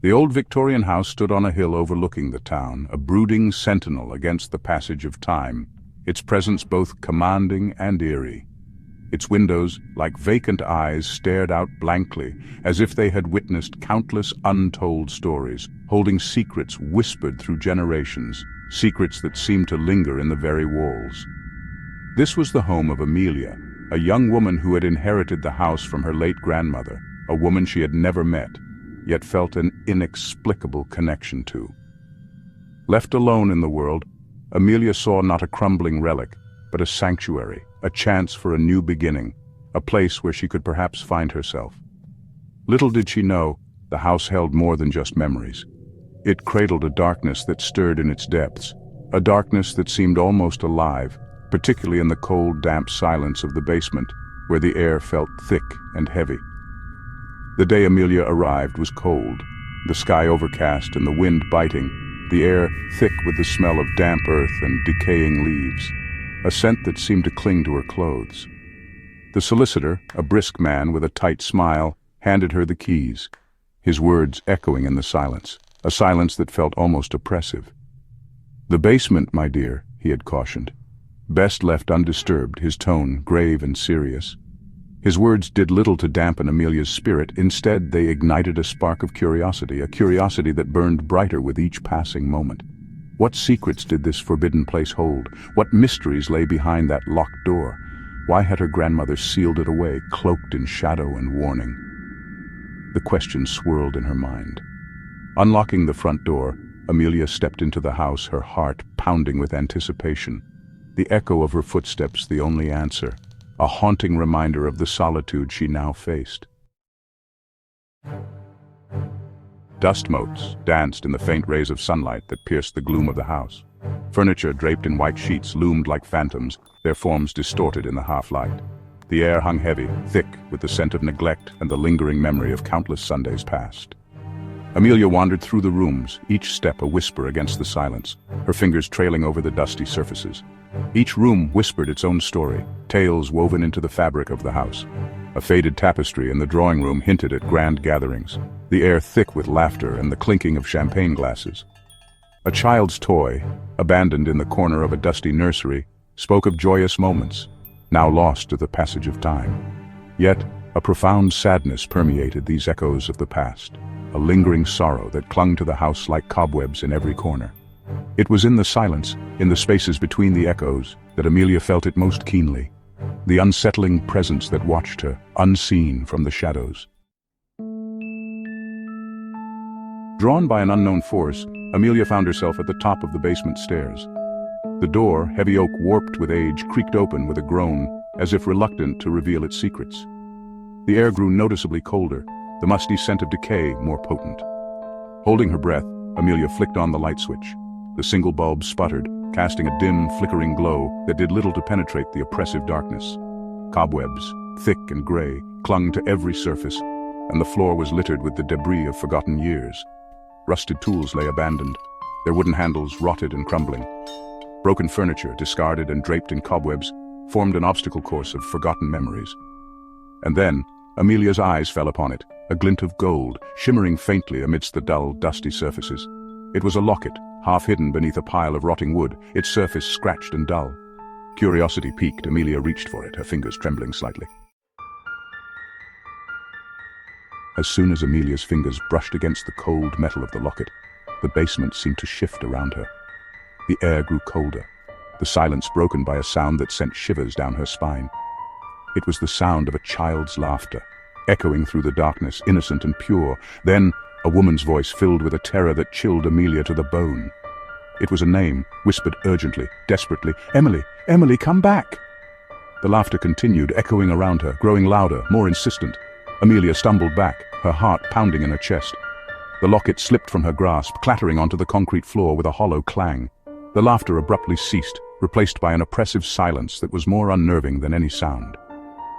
The old Victorian house stood on a hill overlooking the town, a brooding sentinel against the passage of time, its presence both commanding and eerie. Its windows, like vacant eyes, stared out blankly, as if they had witnessed countless untold stories, holding secrets whispered through generations, secrets that seemed to linger in the very walls. This was the home of Amelia, a young woman who had inherited the house from her late grandmother, a woman she had never met, yet felt an inexplicable connection to. Left alone in the world, Amelia saw not a crumbling relic, but a sanctuary, a chance for a new beginning, a place where she could perhaps find herself. Little did she know, the house held more than just memories. It cradled a darkness that stirred in its depths, a darkness that seemed almost alive, particularly in the cold, damp silence of the basement, where the air felt thick and heavy. The day Amelia arrived was cold, the sky overcast and the wind biting, the air thick with the smell of damp earth and decaying leaves, a scent that seemed to cling to her clothes. The solicitor, a brisk man with a tight smile, handed her the keys, his words echoing in the silence, a silence that felt almost oppressive. "The basement, my dear," he had cautioned. Best left undisturbed, his tone grave and serious. His words did little to dampen Amelia's spirit. Instead, they ignited a spark of curiosity, a curiosity that burned brighter with each passing moment. What secrets did this forbidden place hold? What mysteries lay behind that locked door? Why had her grandmother sealed it away, cloaked in shadow and warning? The question swirled in her mind. Unlocking the front door, Amelia stepped into the house, her heart pounding with anticipation. The echo of her footsteps the only answer, a haunting reminder of the solitude she now faced. Dust motes danced in the faint rays of sunlight that pierced the gloom of the house. Furniture draped in white sheets loomed like phantoms, their forms distorted in the half-light. The air hung heavy, thick with the scent of neglect and the lingering memory of countless Sundays past. Amelia wandered through the rooms, each step a whisper against the silence, her fingers trailing over the dusty surfaces. Each room whispered its own story, tales woven into the fabric of the house. A faded tapestry in the drawing room hinted at grand gatherings, the air thick with laughter and the clinking of champagne glasses. A child's toy, abandoned in the corner of a dusty nursery, spoke of joyous moments, now lost to the passage of time. Yet, a profound sadness permeated these echoes of the past, a lingering sorrow that clung to the house like cobwebs in every corner. It was in the silence, in the spaces between the echoes, that Amelia felt it most keenly, the unsettling presence that watched her, unseen from the shadows. Drawn by an unknown force, Amelia found herself at the top of the basement stairs. The door, heavy oak warped with age, creaked open with a groan, as if reluctant to reveal its secrets. The air grew noticeably colder, the musty scent of decay more potent. Holding her breath, Amelia flicked on the light switch. The single bulb sputtered, casting a dim, flickering glow that did little to penetrate the oppressive darkness. Cobwebs, thick and gray, clung to every surface, and the floor was littered with the debris of forgotten years. Rusted tools lay abandoned, their wooden handles rotted and crumbling. Broken furniture, discarded and draped in cobwebs, formed an obstacle course of forgotten memories. And then, Amelia's eyes fell upon it, a glint of gold, shimmering faintly amidst the dull, dusty surfaces. It was a locket, half hidden beneath a pile of rotting wood, its surface scratched and dull. Curiosity piqued, Amelia reached for it, her fingers trembling slightly. As soon as Amelia's fingers brushed against the cold metal of the locket, the basement seemed to shift around her. The air grew colder, the silence broken by a sound that sent shivers down her spine. It was the sound of a child's laughter, echoing through the darkness, innocent and pure. Then, a woman's voice filled with a terror that chilled Amelia to the bone. It was a name, whispered urgently, desperately, "Emily! Emily, come back!" The laughter continued, echoing around her, growing louder, more insistent. Amelia stumbled back, her heart pounding in her chest. The locket slipped from her grasp, clattering onto the concrete floor with a hollow clang. The laughter abruptly ceased, replaced by an oppressive silence that was more unnerving than any sound.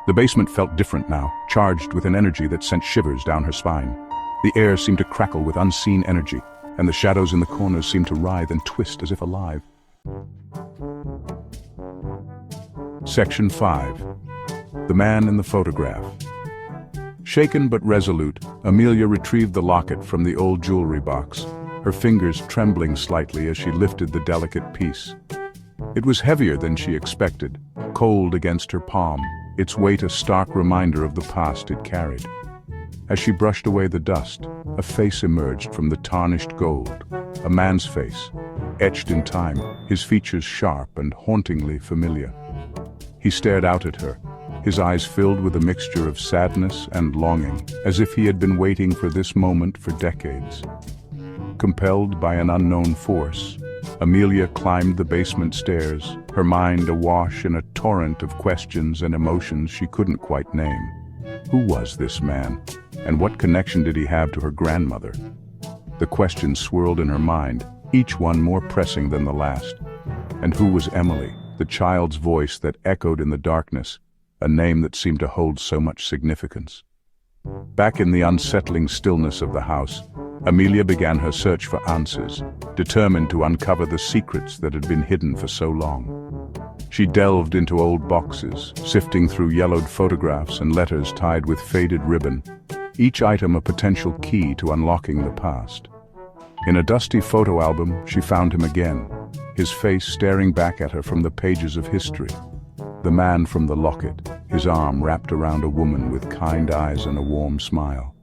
The basement felt different now, charged with an energy that sent shivers down her spine. The air seemed to crackle with unseen energy, and the shadows in the corners seemed to writhe and twist as if alive. Section 5. The Man in the Photograph. Shaken but resolute, Amelia retrieved the locket from the old jewelry box, her fingers trembling slightly as she lifted the delicate piece. It was heavier than she expected, cold against her palm, its weight a stark reminder of the past it carried. As she brushed away the dust, a face emerged from the tarnished gold, a man's face, etched in time, his features sharp and hauntingly familiar. He stared out at her, his eyes filled with a mixture of sadness and longing, as if he had been waiting for this moment for decades. Compelled by an unknown force, Amelia climbed the basement stairs, her mind awash in a torrent of questions and emotions she couldn't quite name. Who was this man, and what connection did he have to her grandmother? The questions swirled in her mind, each one more pressing than the last. And who was Emily, the child's voice that echoed in the darkness, a name that seemed to hold so much significance? Back in the unsettling stillness of the house, Amelia began her search for answers, determined to uncover the secrets that had been hidden for so long. She delved into old boxes, sifting through yellowed photographs and letters tied with faded ribbon, each item a potential key to unlocking the past. In a dusty photo album, she found him again, his face staring back at her from the pages of history. The man from the locket, his arm wrapped around a woman with kind eyes and a warm smile.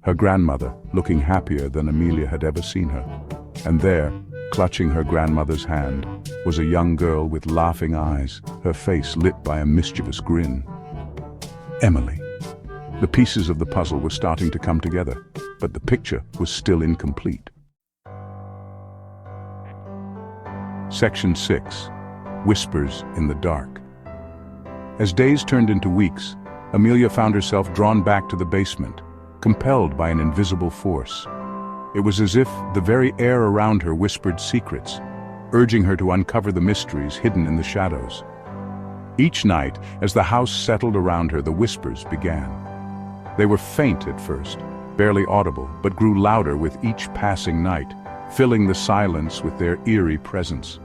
Her grandmother, looking happier than Amelia had ever seen her. And there, clutching her grandmother's hand, was a young girl with laughing eyes, her face lit by a mischievous grin. Emily. The pieces of the puzzle were starting to come together, but the picture was still incomplete. Section 6. Whispers in the Dark. As days turned into weeks, Amelia found herself drawn back to the basement, compelled by an invisible force. It was as if the very air around her whispered secrets, urging her to uncover the mysteries hidden in the shadows. Each night, as the house settled around her, the whispers began. They were faint at first, barely audible, but grew louder with each passing night, filling the silence with their eerie presence.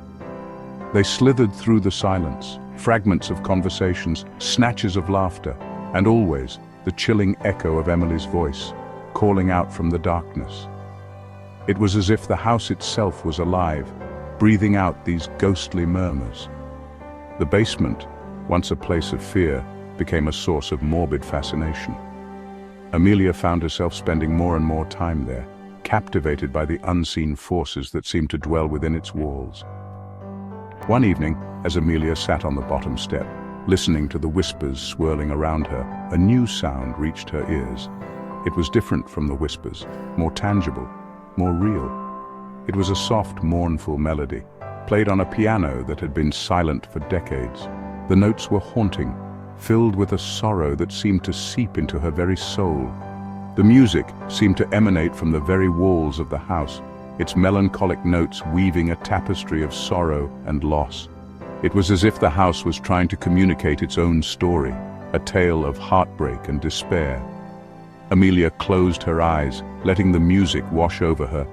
They slithered through the silence, fragments of conversations, snatches of laughter, and always the chilling echo of Emily's voice, calling out from the darkness. It was as if the house itself was alive, breathing out these ghostly murmurs. The basement, once a place of fear, became a source of morbid fascination. Amelia found herself spending more and more time there, captivated by the unseen forces that seemed to dwell within its walls. One evening, as Amelia sat on the bottom step, listening to the whispers swirling around her, a new sound reached her ears. It was different from the whispers, more tangible, more real. It was a soft, mournful melody, played on a piano that had been silent for decades. The notes were haunting, filled with a sorrow that seemed to seep into her very soul. The music seemed to emanate from the very walls of the house, its melancholic notes weaving a tapestry of sorrow and loss. It was as if the house was trying to communicate its own story, a tale of heartbreak and despair. Amelia closed her eyes, letting the music wash over her,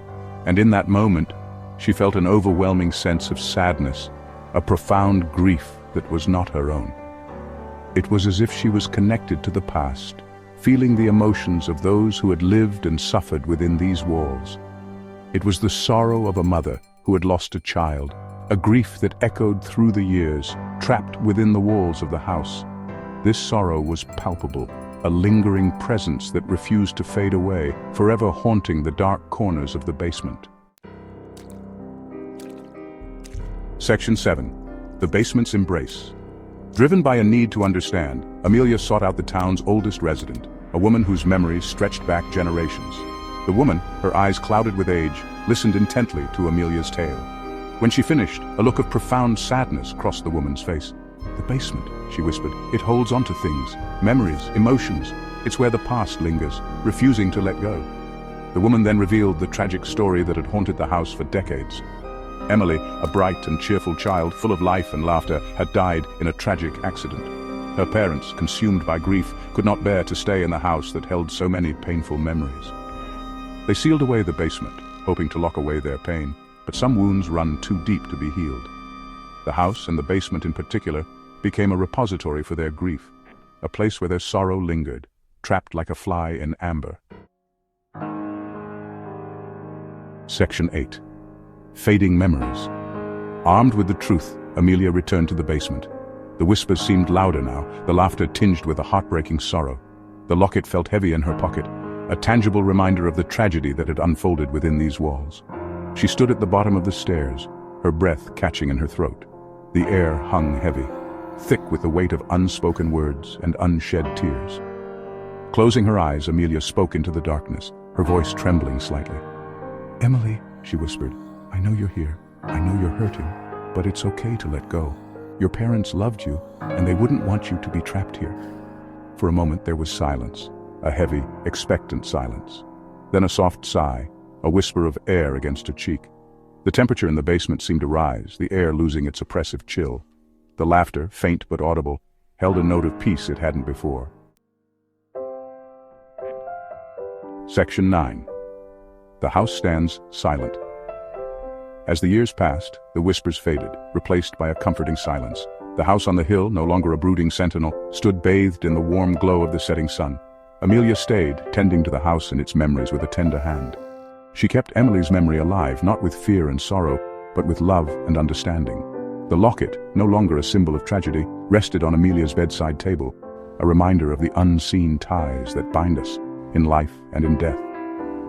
and in that moment, she felt an overwhelming sense of sadness, a profound grief that was not her own. It was as if she was connected to the past, feeling the emotions of those who had lived and suffered within these walls. It was the sorrow of a mother who had lost a child, a grief that echoed through the years, trapped within the walls of the house. This sorrow was palpable, a lingering presence that refused to fade away, forever haunting the dark corners of the basement. Section 7. The Basement's Embrace. Driven by a need to understand, Amelia sought out the town's oldest resident, a woman whose memories stretched back generations. The woman, her eyes clouded with age, listened intently to Amelia's tale. When she finished, a look of profound sadness crossed the woman's face. "The basement," she whispered. "It holds on to things, memories, emotions. It's where the past lingers, refusing to let go." The woman then revealed the tragic story that had haunted the house for decades. Emily, a bright and cheerful child full of life and laughter, had died in a tragic accident. Her parents, consumed by grief, could not bear to stay in the house that held so many painful memories. They sealed away the basement, hoping to lock away their pain, but some wounds run too deep to be healed. The house, and the basement in particular, became a repository for their grief, a place where their sorrow lingered, trapped like a fly in amber. Section 8. Fading Memories. Armed with the truth, Amelia returned to the basement. The whispers seemed louder now, the laughter tinged with a heartbreaking sorrow. The locket felt heavy in her pocket, a tangible reminder of the tragedy that had unfolded within these walls. She stood at the bottom of the stairs, her breath catching in her throat. The air hung heavy, thick with the weight of unspoken words and unshed tears. Closing her eyes, Amelia spoke into the darkness, her voice trembling slightly. "Emily," she whispered, "I know you're here. I know you're hurting, but it's okay to let go. Your parents loved you, and they wouldn't want you to be trapped here." For a moment there was silence, a heavy, expectant silence. Then a soft sigh, a whisper of air against her cheek. The temperature in the basement seemed to rise, the air losing its oppressive chill. The laughter, faint but audible, held a note of peace it hadn't before. Section 9. The house stands silent. As the years passed, the whispers faded, replaced by a comforting silence. The house on the hill, no longer a brooding sentinel, stood bathed in the warm glow of the setting sun. Amelia stayed, tending to the house and its memories with a tender hand. She kept Emily's memory alive, not with fear and sorrow, but with love and understanding. The locket, no longer a symbol of tragedy, rested on Amelia's bedside table, a reminder of the unseen ties that bind us, in life and in death.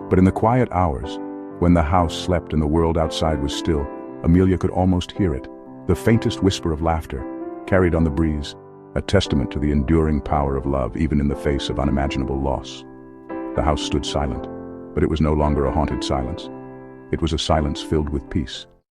But in the quiet hours, when the house slept and the world outside was still, Amelia could almost hear it, the faintest whisper of laughter, carried on the breeze, a testament to the enduring power of love even in the face of unimaginable loss. The house stood silent, but it was no longer a haunted silence. It was a silence filled with peace.